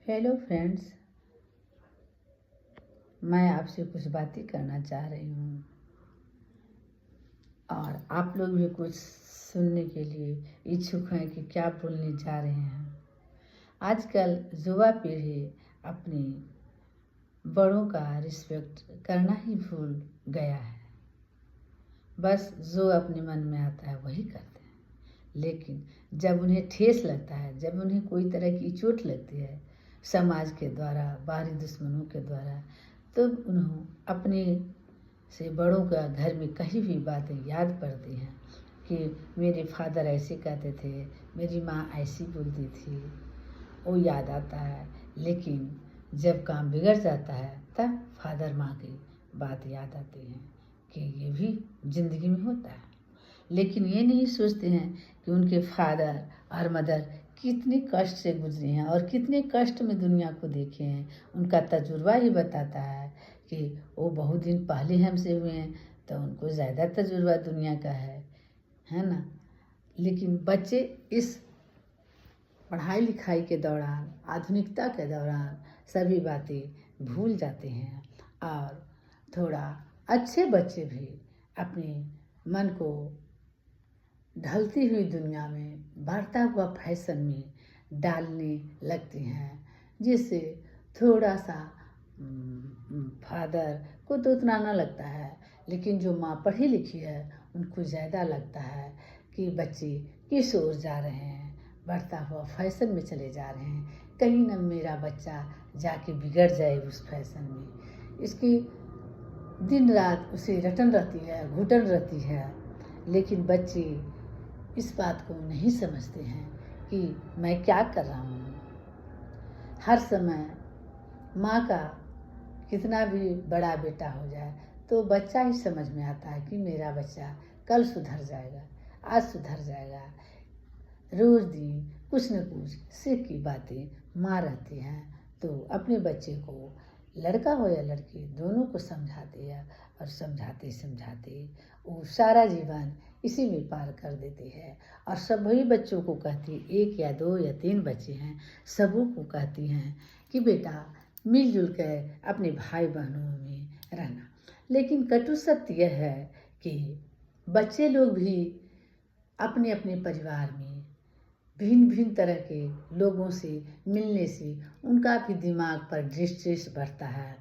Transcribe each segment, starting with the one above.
Hello friends, मैं आपसे कुछ बातें करना चाह रही हूँ और आप लोग भी कुछ सुनने के लिए इच्छुक हैं कि क्या बोलने जा रहे हैं। आजकल युवा पीढ़ी अपनी बड़ों का रिस्पेक्ट करना ही भूल गया है। बस जो अपने मन में आता है वही करते हैं, लेकिन जब उन्हें ठेस लगता है, जब उन्हें कोई तरह की चोट लगती है समाज के द्वारा, बाहरी दुश्मनों के द्वारा, तो उन्हें अपने से बड़ों का घर में कहीं भी बातें याद पड़ती हैं कि मेरे फादर ऐसे कहते थे, मेरी माँ ऐसी बोलती थी, वो याद आता है। लेकिन जब काम बिगड़ जाता है तब फादर माँ की बात याद आती है कि ये भी ज़िंदगी में होता है। लेकिन ये नहीं सोचते हैं कि उनके फादर और मदर कितने कष्ट से गुजरे हैं और कितने कष्ट में दुनिया को देखे हैं। उनका तजुर्बा ही बताता है कि वो बहुत दिन पहले हमसे हुए हैं, तो उनको ज़्यादा तजुर्बा दुनिया का है ना। लेकिन बच्चे इस पढ़ाई लिखाई के दौरान, आधुनिकता के दौरान सभी बातें भूल जाते हैं और थोड़ा अच्छे बच्चे भी अपने मन को ढलती हुई दुनिया में, बढ़ता हुआ फैशन में डालने लगते हैं, जिससे थोड़ा सा फादर को तो उतना ना लगता है, लेकिन जो माँ पढ़ी लिखी है उनको ज़्यादा लगता है कि बच्चे किस ओर जा रहे हैं, बढ़ता हुआ फैशन में चले जा रहे हैं, कहीं ना मेरा बच्चा जाके बिगड़ जाए उस फैशन में। इसकी दिन रात उसे रटन रहती है, घुटन रहती है। लेकिन बच्चे इस बात को नहीं समझते हैं कि मैं क्या कर रहा हूँ। हर समय माँ का कितना भी बड़ा बेटा हो जाए तो बच्चा ही समझ में आता है कि मेरा बच्चा कल सुधर जाएगा, आज सुधर जाएगा। रोज दिन कुछ न कुछ सीख की बातें माँ रहती हैं, तो अपने बच्चे को, लड़का हो या लड़की, दोनों को समझाती है और समझाते समझाते वो सारा जीवन इसी में पार कर देती है। और सभी बच्चों को कहती, एक या दो या तीन बच्चे हैं, सबों को कहती हैं कि बेटा मिलजुल कर अपने भाई बहनों में रहना। लेकिन कटु सत्य यह है कि बच्चे लोग भी अपने अपने परिवार में भिन्न भिन्न तरह के लोगों से मिलने से उनका भी दिमाग पर स्ट्रेस बढ़ता है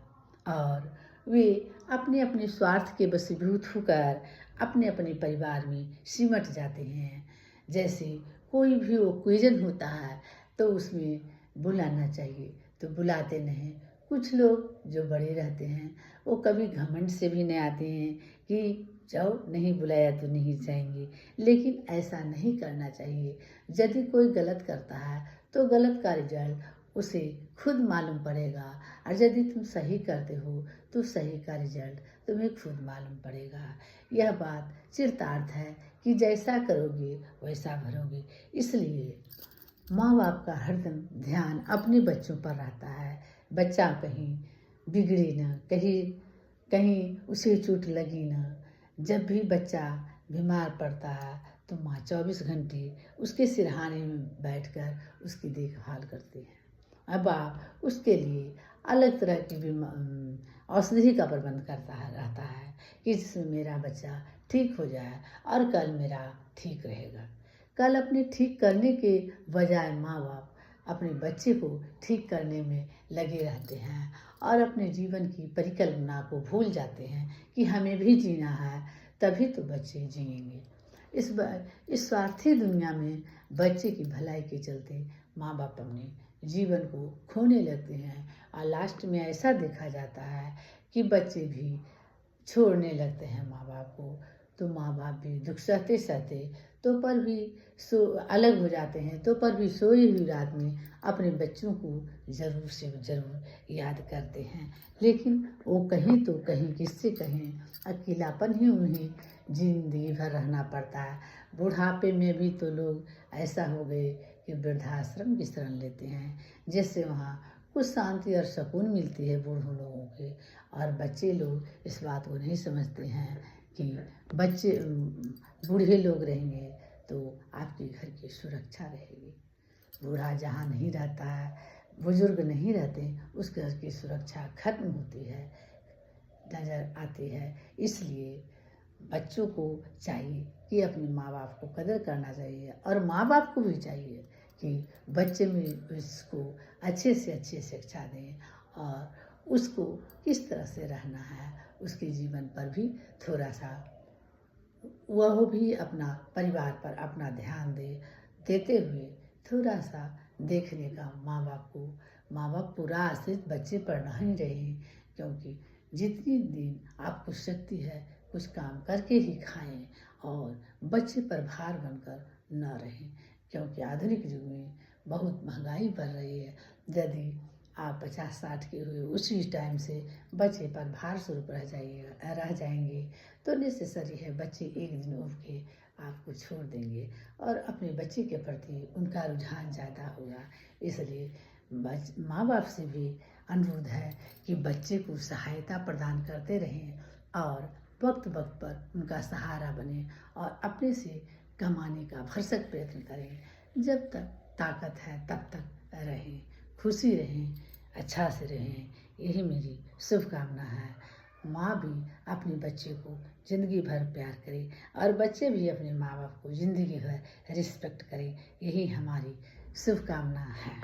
और वे अपने अपने स्वार्थ के वशीभूत होकर अपने अपने परिवार में सिमट जाते हैं। जैसे कोई भी ओकेजन होता है तो उसमें बुलाना चाहिए तो बुलाते नहीं। कुछ लोग जो बड़े रहते हैं वो कभी घमंड से भी नहीं आते हैं कि जाओ, नहीं बुलाया तो नहीं जाएंगे। लेकिन ऐसा नहीं करना चाहिए। यदि कोई गलत करता है तो गलत का रिजल्ट उसे खुद मालूम पड़ेगा, और यदि तुम सही करते हो तो सही का रिजल्ट तुम्हें खुद मालूम पड़ेगा। यह बात चिरतार्थ है कि जैसा करोगे वैसा भरोगे। इसलिए माँ बाप का हरदम ध्यान अपने बच्चों पर रहता है। बच्चा कहीं बिगड़े न, कहीं उसे चोट लगी न। जब भी बच्चा बीमार पड़ता है तो माँ 24 घंटे उसके सिरहाने में बैठकर उसकी देखभाल करती है। अब आप उसके लिए अलग तरह की औषधि का प्रबंध रहता है कि जिसमें मेरा बच्चा ठीक हो जाए और कल मेरा ठीक रहेगा। कल अपने ठीक करने के बजाय माँ बाप अपने बच्चे को ठीक करने में लगे रहते हैं और अपने जीवन की परिकल्पना को भूल जाते हैं कि हमें भी जीना है, तभी तो बच्चे जिएंगे। इस स्वार्थी दुनिया में बच्चे की भलाई के चलते माँ बाप अपने जीवन को खोने लगते हैं और लास्ट में ऐसा देखा जाता है कि बच्चे भी छोड़ने लगते हैं माँ बाप को। तो माँ बाप भी दुख सहते सहते तो पर भी अलग हो जाते हैं, तो पर भी सोई हुई रात में अपने बच्चों को ज़रूर से ज़रूर याद करते हैं। लेकिन वो कहीं तो कहीं किससे कहें, अकेलापन ही उन्हें जिंदगी भर रहना पड़ता है। बुढ़ापे में भी तो लोग ऐसा हो गए कि वृद्धाश्रम की शरण लेते हैं, जिससे वहाँ कुछ शांति और सुकून मिलती है बूढ़ों लोगों के। और बच्चे लोग इस बात को नहीं समझते हैं कि बच्चे बूढ़े लोग रहेंगे तो आपके घर की सुरक्षा रहेगी। बूढ़ा जहाँ नहीं रहता है बुजुर्ग नहीं रहते उस घर की सुरक्षा खत्म होती है, नज़र आती है। इसलिए बच्चों को चाहिए कि अपने माँ बाप को कदर करना चाहिए और माँ बाप को भी चाहिए कि बच्चे में उसको अच्छे से अच्छी शिक्षा दें और उसको किस तरह से रहना है उसके जीवन पर भी थोड़ा सा वह भी अपना परिवार पर अपना ध्यान देते हुए थोड़ा सा देखने का माँ बाप पूरा आश्रित बच्चे पर नहीं रहे, क्योंकि जितनी दिन आपको शक्ति है कुछ काम करके ही खाएं और बच्चे पर भार बनकर न रहें, क्योंकि आधुनिक युग में बहुत महंगाई बढ़ रही है। यदि आप 50-60 के हुए उसी टाइम से बच्चे पर भार स्वरूप रह जाएंगे तो नेसेसरी है बच्चे एक दिन उठ के आपको छोड़ देंगे और अपने बच्चे के प्रति उनका रुझान ज़्यादा होगा। इसलिए माँ बाप से भी अनुरोध है कि बच्चे को सहायता प्रदान करते रहें और वक्त वक्त पर उनका सहारा बने और अपने से कमाने का भरसक प्रयत्न करें। जब तक ताकत है तब तक रहें, खुशी रहें, अच्छा से रहें, यही मेरी शुभकामना है। माँ भी अपने बच्चे को ज़िंदगी भर प्यार करे और बच्चे भी अपने माँ बाप को ज़िंदगी भर रिस्पेक्ट करें, यही हमारी शुभकामना है।